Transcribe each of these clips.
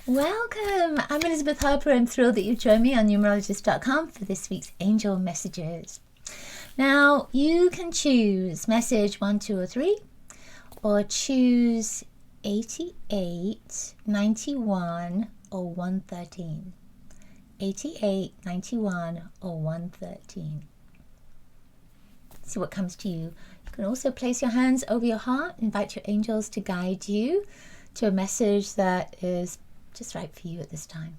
Welcome! I'm Elizabeth Harper. I'm thrilled that you've joined me on numerologist.com for this week's angel messages. Now, you can choose message 1, 2, or 3, or choose 88, 91, or 113. 88, 91, or 113. See what comes to you. You can also place your hands over your heart, invite your angels to guide you to a message that is just right for you at this time.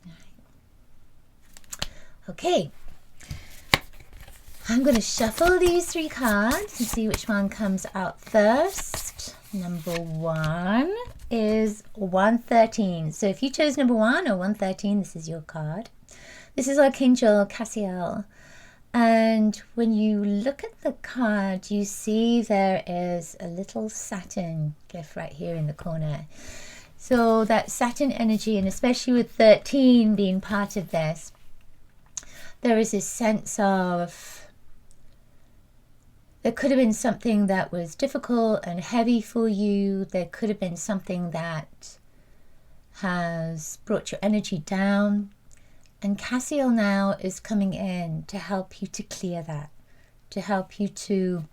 All right. Okay, I'm going to shuffle these 3 cards and see which one comes out first. Number 1 is 113. So if you chose number 1 or 113, this is your card. This is Archangel Cassiel. And when you look at the card, you see there is a little Saturn glyph right here in the corner. So that Saturn energy, and especially with 13 being part of this, there is a sense of there could have been something that was difficult and heavy for you. There could have been something that has brought your energy down. And Cassiel now is coming in to help you to clear that, to help you to,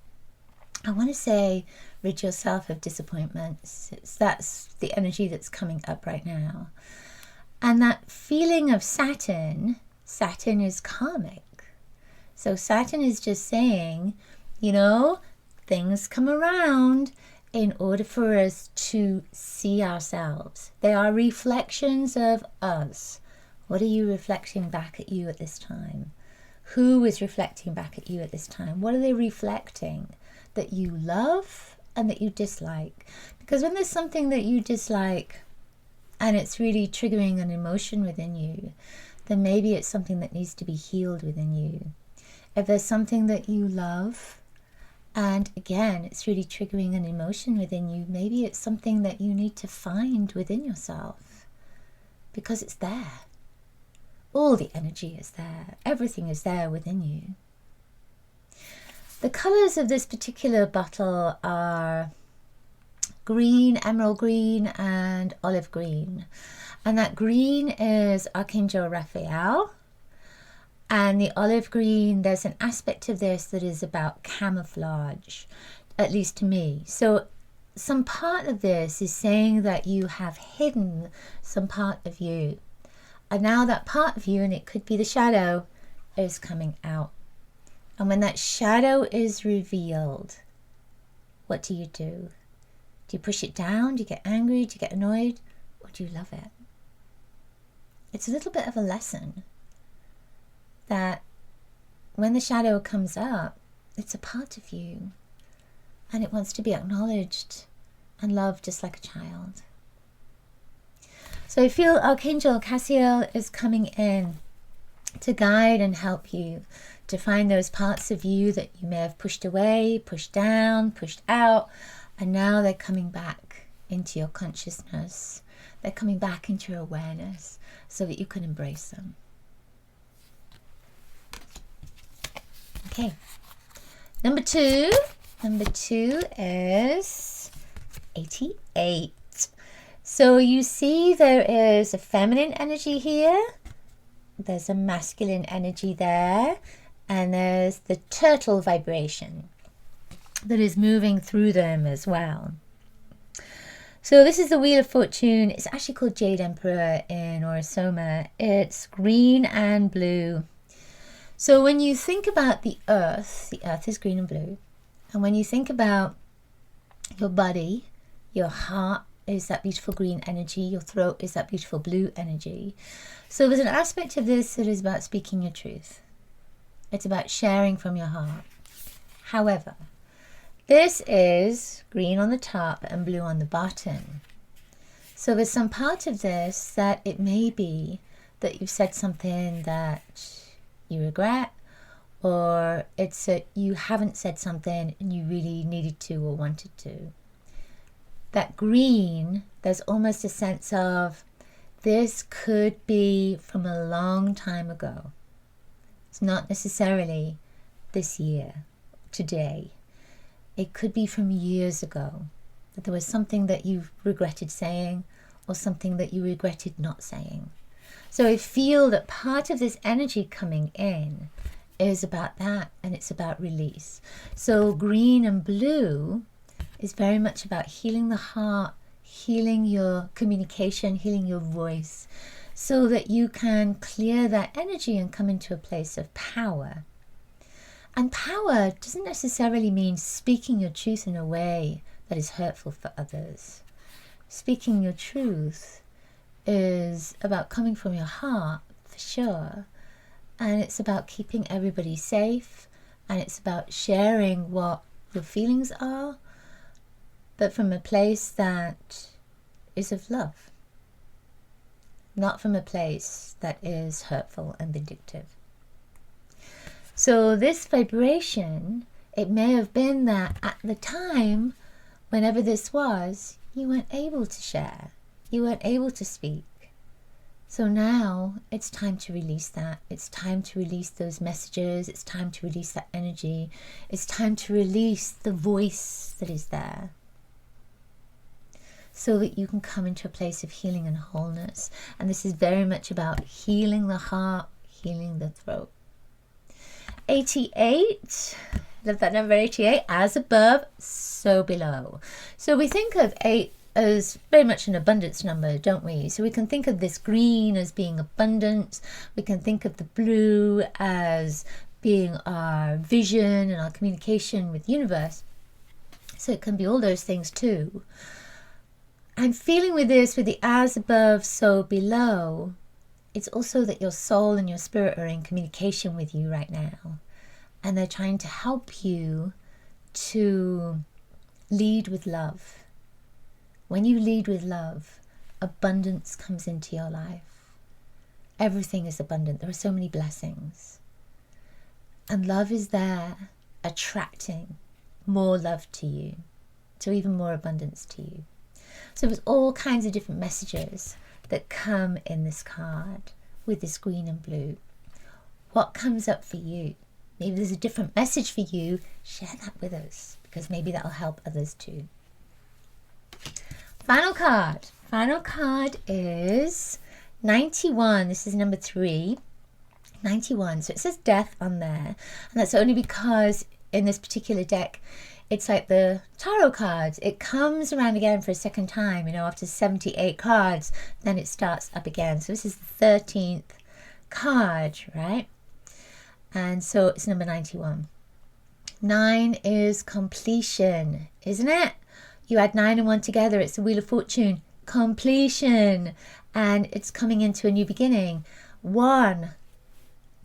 I want to say, rid yourself of disappointments. That's the energy that's coming up right now. And that feeling of Saturn is karmic. So Saturn is just saying, you know, things come around in order for us to see ourselves. They are reflections of us. What are you reflecting back at you at this time? Who is reflecting back at you at this time? What are they reflecting that you love and that you dislike? Because when there's something that you dislike and it's really triggering an emotion within you, then maybe it's something that needs to be healed within you. If there's something that you love and again it's really triggering an emotion within you, maybe it's something that you need to find within yourself, because it's there. All the energy is there. Everything is there within you. The colours of this particular bottle are green, emerald green, and olive green. And that green is Archangel Raphael. And the olive green, there's an aspect of this that is about camouflage, at least to me. So some part of this is saying that you have hidden some part of you. And now that part of you, and it could be the shadow, is coming out. And when that shadow is revealed, what do? Do you push it down? Do you get angry? Do you get annoyed? Or do you love it? It's a little bit of a lesson that when the shadow comes up, it's a part of you. And it wants to be acknowledged and loved just like a child. So I feel Archangel Cassiel is coming in to guide and help you to find those parts of you that you may have pushed away, pushed down, pushed out, and now they're coming back into your consciousness. They're coming back into your awareness so that you can embrace them. Okay. Number two is 88. So you see there is a feminine energy here, there's a masculine energy there, and there's the turtle vibration that is moving through them as well. So this is the Wheel of Fortune. It's actually called Jade Emperor in Orosoma. It's green and blue. So when you think about the earth is green and blue. And when you think about your body, your heart, is that beautiful green energy, your throat is that beautiful blue energy. So there's an aspect of this that is about speaking your truth. It's about sharing from your heart. However, this is green on the top and blue on the bottom. So there's some part of this that it may be that you've said something that you regret, or it's that you haven't said something and you really needed to or wanted to. That green, there's almost a sense of this could be from a long time ago. It's not necessarily this year, today. It could be from years ago, that there was something that you regretted saying, or something that you regretted not saying. So I feel that part of this energy coming in is about that, and it's about release. So green and blue is very much about healing the heart, healing your communication, healing your voice, so that you can clear that energy and come into a place of power. And power doesn't necessarily mean speaking your truth in a way that is hurtful for others. Speaking your truth is about coming from your heart, for sure. And it's about keeping everybody safe. And it's about sharing what your feelings are, but from a place that is of love. Not from a place that is hurtful and vindictive. So this vibration, it may have been that at the time, whenever this was, you weren't able to share. You weren't able to speak. So now it's time to release that. It's time to release those messages. It's time to release that energy. It's time to release the voice that is there, so that you can come into a place of healing and wholeness. And this is very much about healing the heart, healing the throat. 88, love that number 88, as above, so below. So we think of 8 as very much an abundance number, don't we? So we can think of this green as being abundance. We can think of the blue as being our vision and our communication with the universe. So it can be all those things too. I'm feeling with this, with the as above, so below, it's also that your soul and your spirit are in communication with you right now. And they're trying to help you to lead with love. When you lead with love, abundance comes into your life. Everything is abundant. There are so many blessings. And love is there, attracting more love to you, to even more abundance to you. So there's all kinds of different messages that come in this card with this green and blue. What comes up for you? Maybe there's a different message for you. Share that with us, because maybe that'll help others too. Final card. Final card is 91. This is number 3. 91. So it says death on there. And that's only because in this particular deck, it's like the tarot cards. It comes around again for a second time, you know, after 78 cards, then it starts up again. So this is the 13th card, right? And so it's number 91. 9 is completion, isn't it? You add 9 and 1 together, it's the Wheel of Fortune. Completion. And it's coming into a new beginning. 1,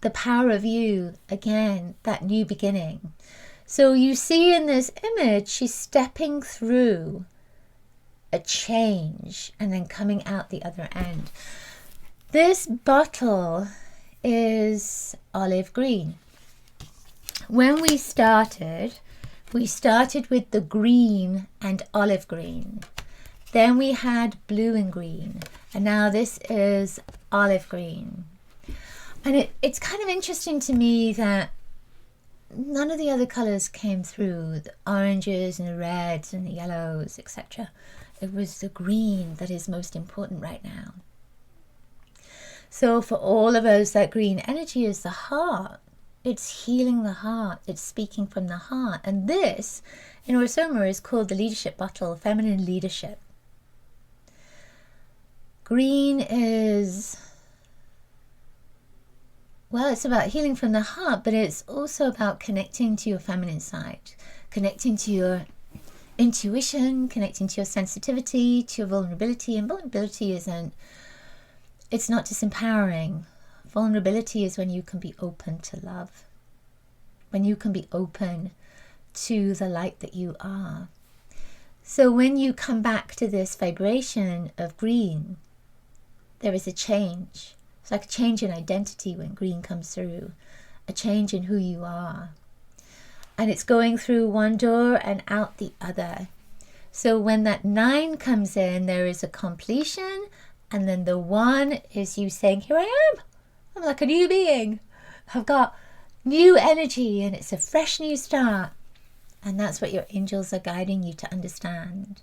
the power of you. Again, that new beginning. So you see in this image, she's stepping through a change and then coming out the other end. This bottle is olive green. When we started with the green and olive green. Then we had blue and green. And now this is olive green. And it's kind of interesting to me that none of the other colours came through, the oranges and the reds and the yellows, etc. It was the green that is most important right now. So for all of us, that green energy is the heart. It's healing the heart. It's speaking from the heart. And this, in Orosoma, is called the leadership bottle, feminine leadership. Green is, well, it's about healing from the heart, but it's also about connecting to your feminine side, connecting to your intuition, connecting to your sensitivity, to your vulnerability. And vulnerability it's not disempowering. Vulnerability is when you can be open to love, when you can be open to the light that you are. So when you come back to this vibration of green, there is a change. It's like a change in identity when green comes through, a change in who you are. And it's going through one door and out the other. So when that 9 comes in, there is a completion, and then the 1 is you saying, here I am. I'm like a new being. I've got new energy and it's a fresh new start. And that's what your angels are guiding you to understand.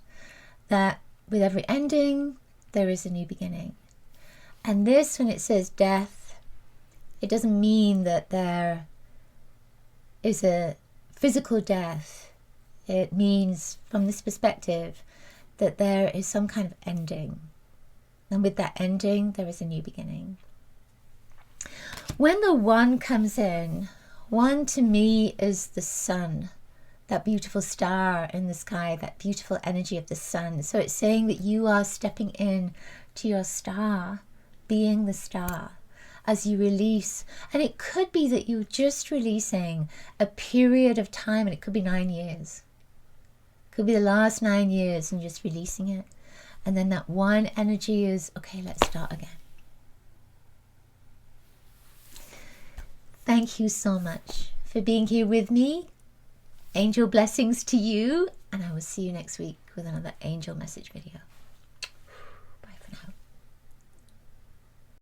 That with every ending, there is a new beginning. And this, when it says death, it doesn't mean that there is a physical death. It means, from this perspective, that there is some kind of ending. And with that ending, there is a new beginning. When the one comes in, one to me is the sun, that beautiful star in the sky, that beautiful energy of the sun. So it's saying that you are stepping in to your star, being the star, as you release. And it could be that you're just releasing a period of time, and it could be 9 years. It could be the last 9 years and just releasing it. And then that one energy is, okay, let's start again. Thank you so much for being here with me. Angel blessings to you, and I will see you next week with another angel message video.